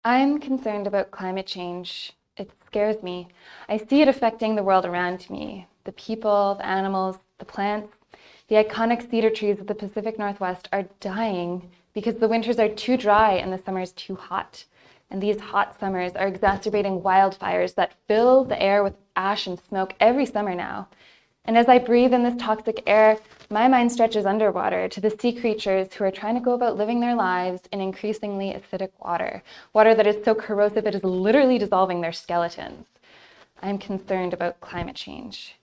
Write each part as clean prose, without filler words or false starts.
I'm concerned about climate change. It scares me. I see it affecting the world around me. The people, the animals, the plants. The iconic cedar trees of the Pacific Northwest are dying because the winters are too dry and the summers too hot. And these hot summers are exacerbating wildfires that fill the air with ash and smoke every summer now. And as I breathe in this toxic air, my mind stretches underwater to the sea creatures who are trying to go about living their lives in increasingly acidic water, water that is so corrosive it is literally dissolving their skeletons. I'm concerned about climate change.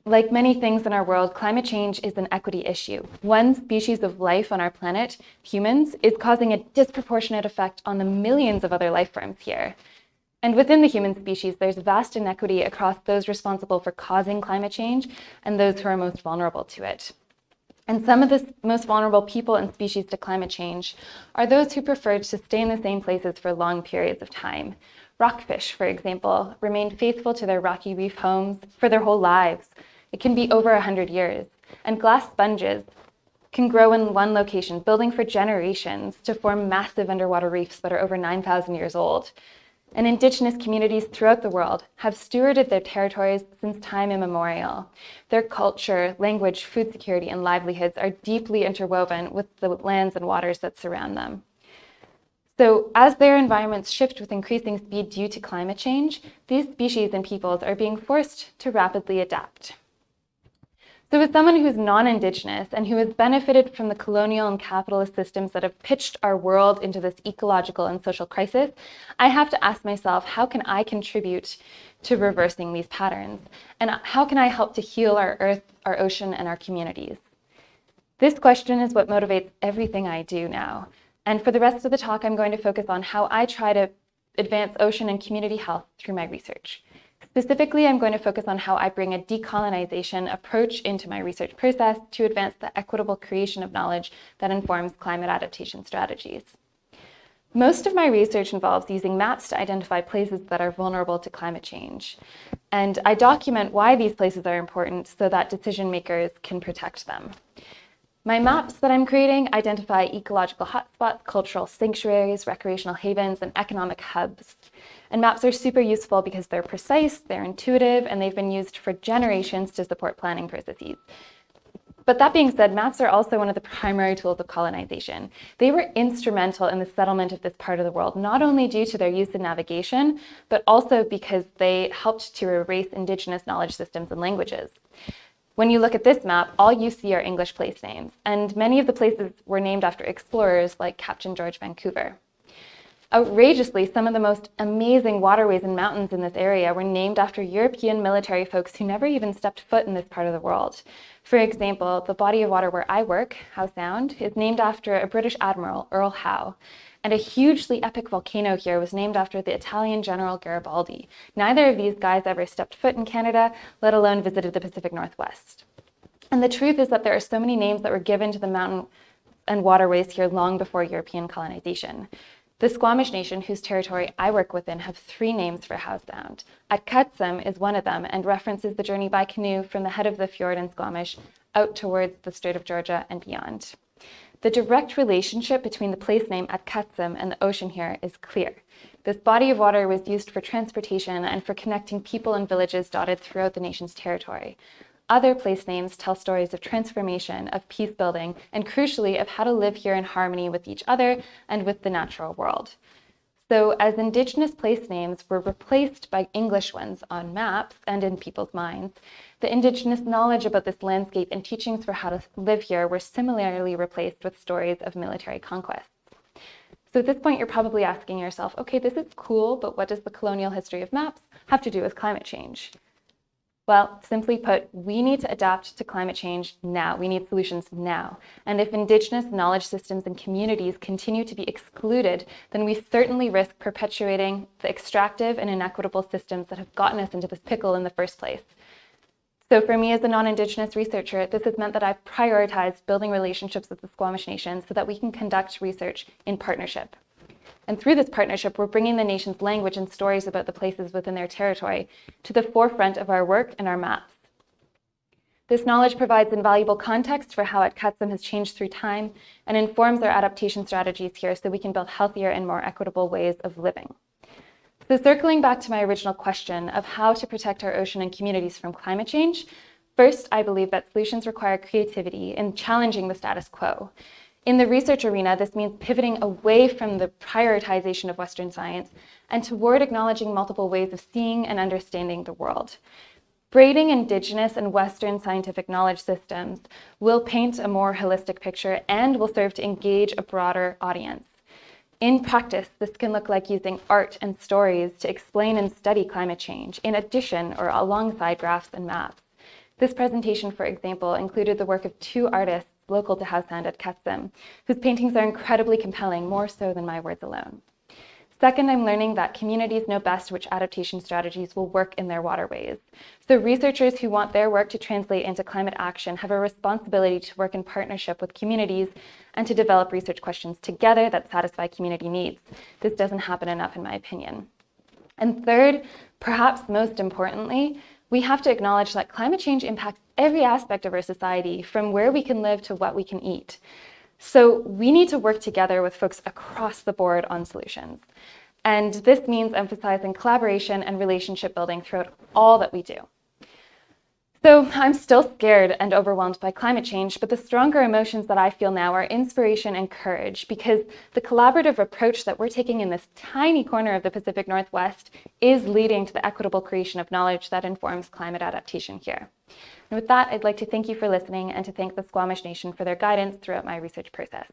Like many things in our world, climate change is an equity issue. One species of life on our planet, humans, is causing a disproportionate effect on the millions of other life forms here. And within the human species, there's vast inequity across those responsible for causing climate change and those who are most vulnerable to it. And some of the most vulnerable people and species to climate change are those who prefer to stay in the same places for long periods of time. Rockfish, for example, remain faithful to their rocky reef homes for their whole lives. It can be over 100 years. And glass sponges can grow in one location, building for generations to form massive underwater reefs that are over 9,000 years old. And Indigenous communities throughout the world have stewarded their territories since time immemorial. Their culture, language, food security, and livelihoods are deeply interwoven with the lands and waters that surround them. So as their environments shift with increasing speed due to climate change, these species and peoples are being forced to rapidly adapt. So as someone who's non-Indigenous and who has benefited from the colonial and capitalist systems that have pitched our world into this ecological and social crisis, I have to ask myself, how can I contribute to reversing these patterns? And how can I help to heal our earth, our ocean, and our communities? This question is what motivates everything I do now. And for the rest of the talk, I'm going to focus on how I try to advance ocean and community health through my research. Specifically, I'm going to focus on how I bring a decolonization approach into my research process to advance the equitable creation of knowledge that informs climate adaptation strategies. Most of my research involves using maps to identify places that are vulnerable to climate change. And I document why these places are important so that decision makers can protect them. My maps that I'm creating identify ecological hotspots, cultural sanctuaries, recreational havens, and economic hubs. And maps are super useful because they're precise, they're intuitive, and they've been used for generations to support planning processes. But that being said, maps are also one of the primary tools of colonization. They were instrumental in the settlement of this part of the world, not only due to their use in navigation, but also because they helped to erase Indigenous knowledge systems and languages. When you look at this map, all you see are English place names, and many of the places were named after explorers like Captain George Vancouver. Outrageously, some of the most amazing waterways and mountains in this area were named after European military folks who never even stepped foot in this part of the world. For example, the body of water where I work, Howe Sound, is named after a British admiral, Earl Howe. And a hugely epic volcano here was named after the Italian General Garibaldi. Neither of these guys ever stepped foot in Canada, let alone visited the Pacific Northwest. And the truth is that there are so many names that were given to the mountain and waterways here long before European colonization. The Squamish Nation, whose territory I work within, have 3 names for Howe Sound. Atkatsum is one of them and references the journey by canoe from the head of the fjord in Squamish out towards the Strait of Georgia and beyond. The direct relationship between the place name Atkatsum and the ocean here is clear. This body of water was used for transportation and for connecting people and villages dotted throughout the nation's territory. Other place names tell stories of transformation, of peace building, and crucially of how to live here in harmony with each other and with the natural world. So as Indigenous place names were replaced by English ones on maps and in people's minds, the Indigenous knowledge about this landscape and teachings for how to live here were similarly replaced with stories of military conquests. So at this point, you're probably asking yourself, okay, this is cool, but what does the colonial history of maps have to do with climate change? Well, simply put, we need to adapt to climate change now. We need solutions now. And if Indigenous knowledge systems and communities continue to be excluded, then we certainly risk perpetuating the extractive and inequitable systems that have gotten us into this pickle in the first place. So for me as a non-Indigenous researcher, this has meant that I've prioritized building relationships with the Squamish Nation so that we can conduct research in partnership. And through this partnership, we're bringing the nation's language and stories about the places within their territory to the forefront of our work and our maps. This knowledge provides invaluable context for how At-Katzum has changed through time and informs our adaptation strategies here so we can build healthier and more equitable ways of living. So circling back to my original question of how to protect our ocean and communities from climate change, first, I believe that solutions require creativity in challenging the status quo. In the research arena, this means pivoting away from the prioritization of Western science and toward acknowledging multiple ways of seeing and understanding the world. Braiding Indigenous and Western scientific knowledge systems will paint a more holistic picture and will serve to engage a broader audience. In practice, this can look like using art and stories to explain and study climate change, in addition or alongside graphs and maps. This presentation, for example, included the work of 2 artists local to Hausand at Katzum, whose paintings are incredibly compelling, more so than my words alone. Second, I'm learning that communities know best which adaptation strategies will work in their waterways. So researchers who want their work to translate into climate action have a responsibility to work in partnership with communities and to develop research questions together that satisfy community needs. This doesn't happen enough, in my opinion. And third, perhaps most importantly, we have to acknowledge that climate change impacts every aspect of our society, from where we can live to what we can eat. So we need to work together with folks across the board on solutions. And this means emphasizing collaboration and relationship building throughout all that we do. So I'm still scared and overwhelmed by climate change, but the stronger emotions that I feel now are inspiration and courage, because the collaborative approach that we're taking in this tiny corner of the Pacific Northwest is leading to the equitable creation of knowledge that informs climate adaptation here. And with that, I'd like to thank you for listening and to thank the Squamish Nation for their guidance throughout my research process.